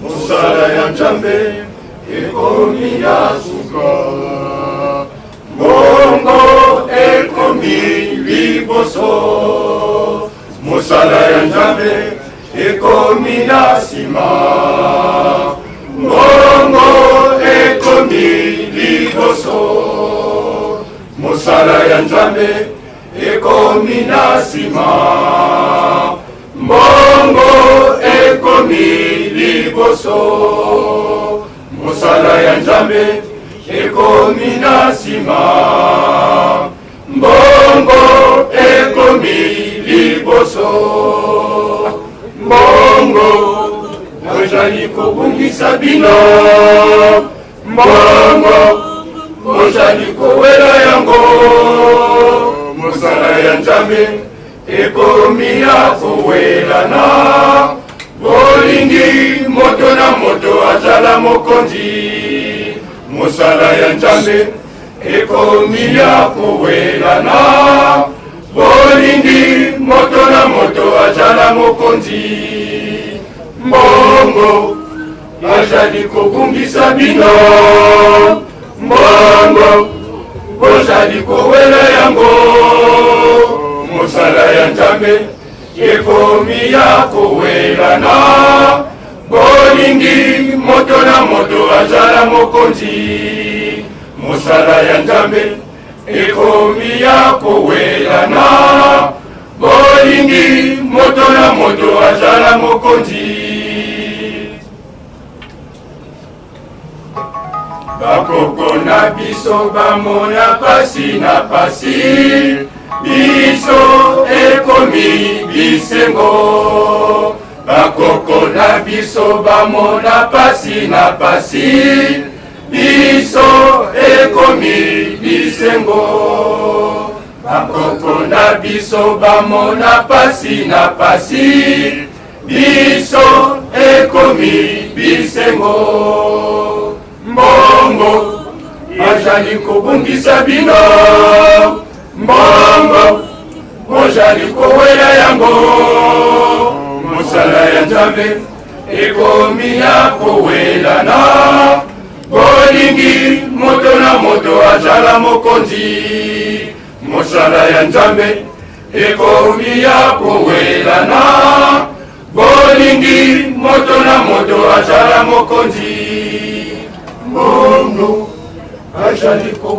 mosala ya Nzambe ekomi ya suka, mbongo ekomi liboso. Mosala ya Nzambe ekomi na sima, mbongo ekomi liboso. Mosala ya Nzambe ekomi na sima, mbongo ekomi liboso. Mosala ya Nzambe ekomi na sima, mbongo ekomi liboso. Mbongo ozali kobungisa bino, mbongo ozali kowela yango. Mosala ya Nzambe ekomi ya kowelana, bolingi moto na moto azala mokonzi. Mosala ya Nzambe ekomi ya kowelana, bolingi moto na moto azala mokonzi. Mbongo azali kobungisa bino, mbongo ozali kowela yango. Mosala ya Nzambe ekomi ya kowelana, bolingi moto na moto azala mokonzi. Mosala ya Nzambe ekomi ya kowelana, bolingi moto na moto azala mokonzi. Bakoko na biso bamona pasi na pasi, biso ekomi bisengo. Bakoko na biso bamona pasi na pasi, biso ekomi bisengo. Bakoko na biso bamona pasi na pasi, biso ekomi bisengo. Mbongo azali kobungisa bino, mbongo ozali kowela yango. Mosala ya Nzambe ekomi ya kowelana, bolingi moto na moto azala mokonzi. Mosala ya Nzambe ekomi ya kowelana, bolingi moto na moto azala mokonzi. Mbongo azali